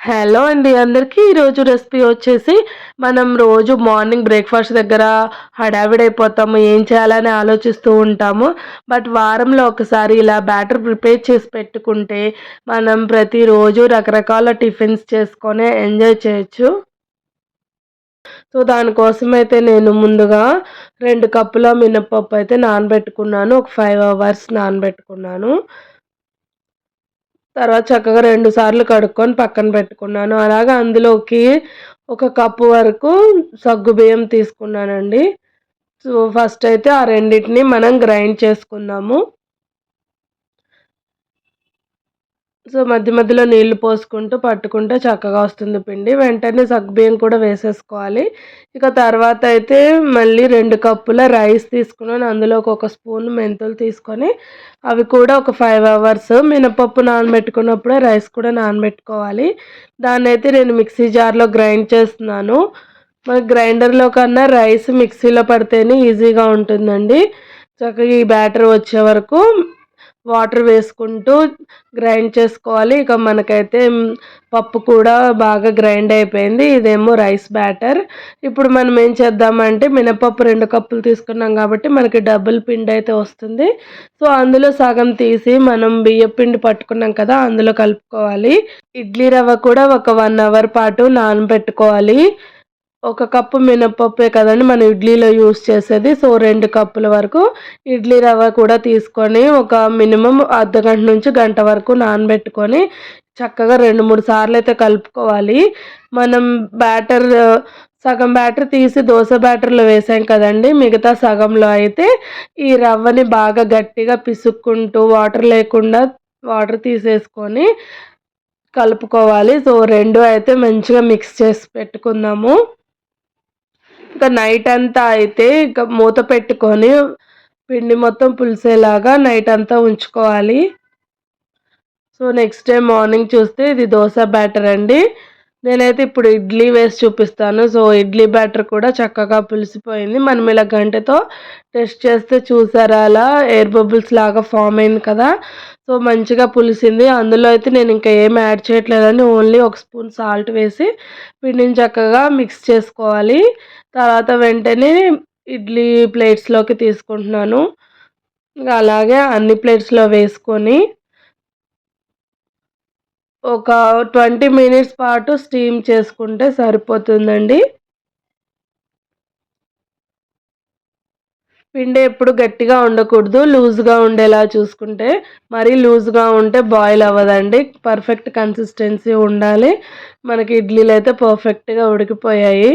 Hello అండి అందరికీ. ఈరోజు రెసిపీ వచ్చేసి మనం రోజు మార్నింగ్ బ్రేక్‌ఫాస్ట్ దగ్గర హడావిడైపోతాము. ఏం చేయాలని ఆలోచిస్తూ ఉంటాము. బట్ వారంలో ఒకసారి ఇలా బ్యాటర్ ప్రిపేర్ చేసి పెట్టుకుంటే మనం ప్రతిరోజు రకరకాల టిఫిన్స్ చేసుకొని ఎంజాయ్ చేయొచ్చు. సో, దానికోసమైతే నేను ముందుగా 2 కప్పుల మినపప్పు అయితే నానబెట్టుకున్నాను. ఒక 5 అవర్స్ నానబెట్టుకున్నాను. తర్వాత చక్కగా 2 సార్లు కడుక్కొని పక్కన పెట్టుకున్నాను. అలాగా అందులోకి ఒక కప్పు వరకు సగ్గుబియ్యం తీసుకున్నానండి. సో, ఫస్ట్ అయితే ఆ రెండిటిని మనం గ్రైండ్ చేసుకుందాము. సో, మధ్య మధ్యలో నీళ్లు పోసుకుంటూ పట్టుకుంటే చక్కగా వస్తుంది పిండి. వెంటనే సగ్గుబియ్యం కూడా వేసేసుకోవాలి. ఇక తర్వాత అయితే మళ్ళీ 2 కప్పుల రైస్ తీసుకున్నాను. అందులోకి ఒక స్పూన్ మెంతులు తీసుకొని అవి కూడా ఒక 5 అవర్స్ మినపప్పు నానబెట్టుకున్నప్పుడే రైస్ కూడా నానబెట్టుకోవాలి. దాన్నైతే నేను మిక్సీ జార్‌లో గ్రైండ్ చేస్తున్నాను. మనకి గ్రైండర్‌లో కన్నా రైస్ మిక్సీలో పడితేనే ఈజీగా ఉంటుందండి. చక్కగా ఈ బ్యాటర్ వచ్చే వరకు వాటర్ వేసుకుంటూ గ్రైండ్ చేసుకోవాలి. ఇక మనకైతే పప్పు కూడా బాగా గ్రైండ్ అయిపోయింది. ఇదేమో రైస్ బ్యాటర్. ఇప్పుడు మనం ఏం చేద్దామంటే మినపప్పు 2 కప్పులు తీసుకున్నాం కాబట్టి మనకి డబుల్ పిండయితే వస్తుంది. సో, అందులో సగం తీసి మనం బియ్యపు పిండి పట్టుకున్నాం కదా! అందులో కలుపుకోవాలి. ఇడ్లీ రవ్వ కూడా ఒక 1 అవర్ పాటు నానబెట్టుకోవాలి. ఒక కప్పు మినపప్పే కదండీ మనం ఇడ్లీలో యూజ్ చేసేది. సో, 2 కప్పుల వరకు ఇడ్లీ రవ్వ కూడా తీసుకొని ఒక మినిమమ్ అర్ధగంట నుంచి గంట వరకు నానబెట్టుకొని చక్కగా 2, 3 సార్లయితే కలుపుకోవాలి. మనం బ్యాటర్ సగం బ్యాటర్ తీసి దోస బ్యాటర్‌లో వేసాం కదండీ! మిగతా సగంలో అయితే ఈ రవ్వని బాగా గట్టిగా పిసుక్కుంటూ వాటర్ లేకుండా వాటర్ తీసేసుకొని కలుపుకోవాలి. సో, 2 అయితే మంచిగా మిక్స్ చేసి పెట్టుకుందాము. ఇక నైట్ అంతా అయితే ఇక మూత పెట్టుకొని పిండి మొత్తం పులిసేలాగా నైట్ అంతా ఉంచుకోవాలి. సో, నెక్స్ట్ డే మార్నింగ్ చూస్తే ఇది దోస బ్యాటర్ అండి. నేనైతే ఇప్పుడు ఇడ్లీ వేసి చూపిస్తాను. సో, ఇడ్లీ బ్యాటర్ కూడా చక్కగా పులిసిపోయింది. మనం ఇలా గంటెతో టెస్ట్ చేస్తే చూసారా అలా ఎయిర్ బబుల్స్ లాగా ఫామ్ అయింది కదా! సో, మంచిగా పులిసింది. అందులో అయితే నేను ఇంకా ఏమి యాడ్ చేయట్లేదండి. ఓన్లీ ఒక స్పూన్ సాల్ట్ వేసి పిండిని చక్కగా మిక్స్ చేసుకోవాలి. తర్వాత వెంటనే ఇడ్లీ ప్లేట్స్‌లోకి తీసుకుంటున్నాను. ఇంక అలాగే అన్ని ప్లేట్స్‌లో వేసుకొని ఒక 20 మినిట్స్ పాటు స్టీమ్ చేసుకుంటే సరిపోతుందండి. పిండి ఎప్పుడు గట్టిగా ఉండకూడదు. లూజ్‌గా ఉండేలా చూసుకుంటే, మరీ లూజ్‌గా ఉంటే బాయిల్ అవ్వదండి. పర్ఫెక్ట్ కన్సిస్టెన్సీ ఉండాలి. మనకి ఇడ్లీలైతే పర్ఫెక్ట్‌గా ఉడికిపోయాయి.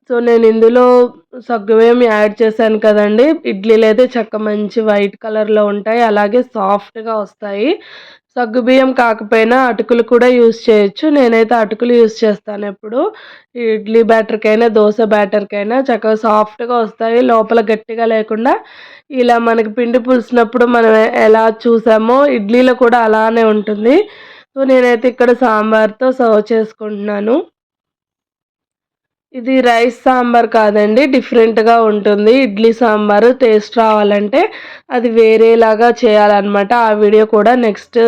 సో, నేనిందులో సగ్గుబియ్యం యాడ్ చేశాను కదండీ! ఇడ్లీలైతే మంచి వైట్ కలర్‌లో ఉంటాయి. అలాగే సాఫ్ట్‌గా వస్తాయి. సగ్గుబియ్యం కాకపోయినా అటుకులు కూడా యూజ్ చేయొచ్చు. నేనైతే అటుకులు యూజ్ చేస్తానెప్పుడు. ఇడ్లీ బ్యాటర్‌కైనా, దోస బ్యాటర్‌కైనా చక్కగా సాఫ్ట్‌గా వస్తాయి. లోపల గట్టిగా లేకుండా ఇలా మనకి పిండి పులిసినప్పుడు మనం ఎలా చూసామో ఇడ్లీలో కూడా అలానే ఉంటుంది. సో, నేనైతే ఇక్కడ సాంబార్‌తో సర్వ్ చేసుకుంటున్నాను. ఇది రైస్ సాంబార్ కాదండి. డిఫరెంట్‌గా ఉంటుంది. ఇడ్లీ సాంబారు టేస్ట్ రావాలంటే అది వేరేలాగా చేయాలనమాట. ఆ వీడియో కూడా నెక్స్ట్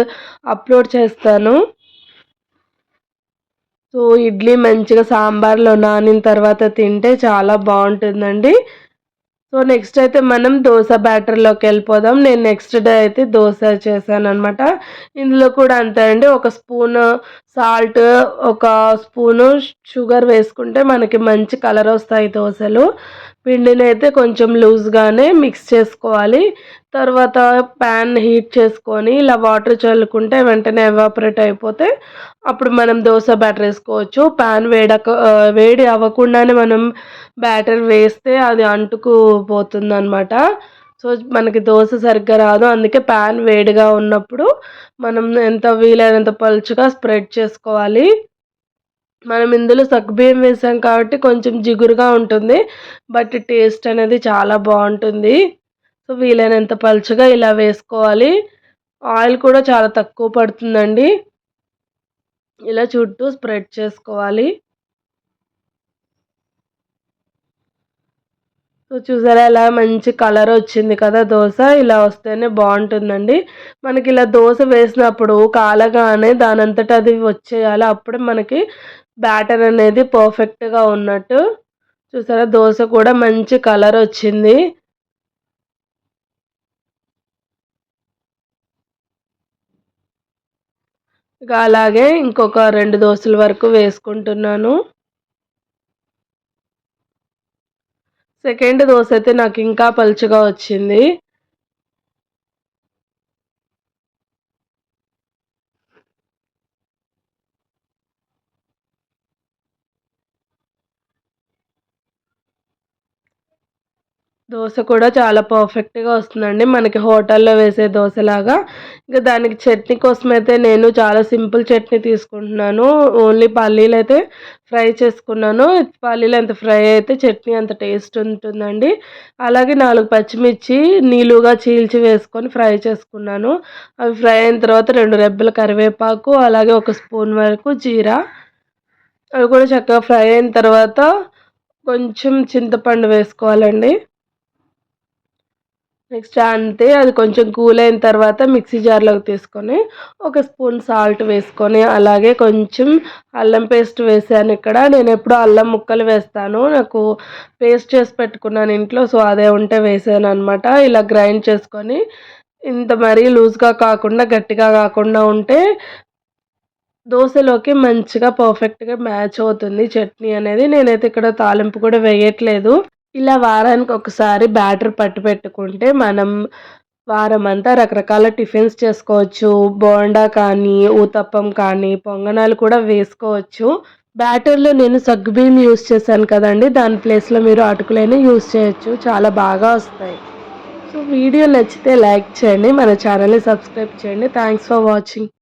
అప్‌లోడ్ చేస్తాను. సో, ఇడ్లీ మంచిగా సాంబార్‌లో నానిన తర్వాత తింటే చాలా బావుంటుందండి. సో, నెక్స్ట్ అయితే మనం దోస బ్యాటర్‌లోకెళ్ళిపోదాం. నేను నెక్స్ట్ డే అయితే దోస చేశాననమాట. ఇందులో కూడా అంతే అండి. ఒక స్పూను సాల్ట్, ఒక స్పూను షుగర్ వేసుకుంటే మనకి మంచి కలరొస్తాయి దోసలు. పిండినైతే కొంచెం లూజ్‌గానే మిక్స్ చేసుకోవాలి. తర్వాత పాన్ హీట్ చేసుకొని ఇలా వాటర్ చల్లుకుంటే వెంటనే ఎవాపరేట్ అయిపోతే అప్పుడు మనం దోస బ్యాటర్ ఏసుకోవచ్చు. పాన్ వేడి అవ్వకుండానే మనం బ్యాటర్ వేస్తే అది అంటుకు పోతుందనమాట. సో, మనకి దోస సరిగ్గా రాదు. అందుకే పాన్ వేడిగా ఉన్నప్పుడు మనం ఎంత వీలైనంత పలుచగా స్ప్రెడ్ చేసుకోవాలి. మనం ఇందులో సగ్గుబియ్యం వేసాం కాబట్టి కొంచెం జిగురుగా ఉంటుంది. బట్ టేస్ట్ అనేది చాలా బావుంటుంది. సో, వీలైనంత పలుచగా ఇలా వేసుకోవాలి. ఆయిల్ కూడా చాలా తక్కువ పడుతుందండి. ఇలా చుట్టూ స్ప్రెడ్ చేసుకోవాలి. సో చూసారా ఎలా మంచి కలర్ వచ్చింది కదా దోస. ఇలా వస్తేనే బాగుంటుందండి. మనకి ఇలా దోస వేసినప్పుడు కాలగానే దానంతట అది వచ్చేయాలి. అప్పుడే మనకి బ్యాటర్ అనేది పర్ఫెక్ట్‌గా ఉన్నట్టు. చూసారా దోస కూడా మంచి కలర్ వచ్చింది. ఇక అలాగే ఇంకొక 2 దోసల వరకు వేసుకుంటున్నాను. సెకండ్ దోస అయితే నాకు ఇంకా పలుచగా వచ్చింది. దోస కూడా చాలా పర్ఫెక్ట్‌గా వస్తుందండి. మనకి హోటల్‌లో వేసే దోసలాగా. ఇంక దానికి చట్నీ కోసమైతే నేను చాలా సింపుల్ చట్నీ తీసుకుంటున్నాను. ఓన్లీ పల్లీలైతే ఫ్రై చేసుకున్నాను. పల్లీలు ఎంత ఫ్రై అయితే చట్నీ అంత టేస్ట్ ఉంటుందండి. అలాగే 4 పచ్చిమిర్చి నీలుగా చీల్చి వేసుకొని ఫ్రై చేసుకున్నాను. అవి ఫ్రై అయిన తర్వాత 2 రెబ్బల కరివేపాకు, అలాగే ఒక స్పూన్ వరకు జీరా, అవి కూడా చక్కగా ఫ్రై అయిన తర్వాత కొంచెం చింతపండు వేసుకోవాలండి. నెక్స్ట్ అంతే అది కొంచెం కూల్ అయిన తర్వాత మిక్సీ జార్‌లోకి తీసుకొని, ఒక స్పూన్ సాల్ట్ వేసుకొని, అలాగే కొంచెం అల్లం పేస్ట్ వేసాను ఇక్కడ. నేనెప్పుడూ అల్లం ముక్కలు వేస్తాను. నాకు పేస్ట్ చేసి పెట్టుకున్నాను ఇంట్లో. సో, అదే ఉంటే వేసాననమాట. ఇలా గ్రైండ్ చేసుకొని, ఇంత మరీ లూజ్‌గా కాకుండా, గట్టిగా కాకుండా ఉంటే దోసలోకి మంచిగా పర్ఫెక్ట్‌గా మ్యాచ్ అవుతుంది చట్నీ అనేది. నేనైతే ఇక్కడ తాలింపు కూడా వేయట్లేదు. ఇలా వారానికి ఒకసారి బ్యాటర్ పట్టి పెట్టుకుంటే మనం వారమంతా రకరకాల టిఫిన్స్ చేసుకోవచ్చు. బోండా కానీ, ఊతప్పం కానీ, పొంగనాలు కూడా వేసుకోవచ్చు. బ్యాటర్‌లో నేను సగ్గుబియ్యం యూజ్ చేశాను కదండీ! దాని ప్లేస్‌లో మీరు అటుకులైనా యూజ్ చేయొచ్చు. చాలా బాగా వస్తాయి. సో, వీడియో నచ్చితే లైక్ చేయండి. మన ఛానల్‌ని సబ్స్క్రైబ్ చేయండి. Thanks for watching.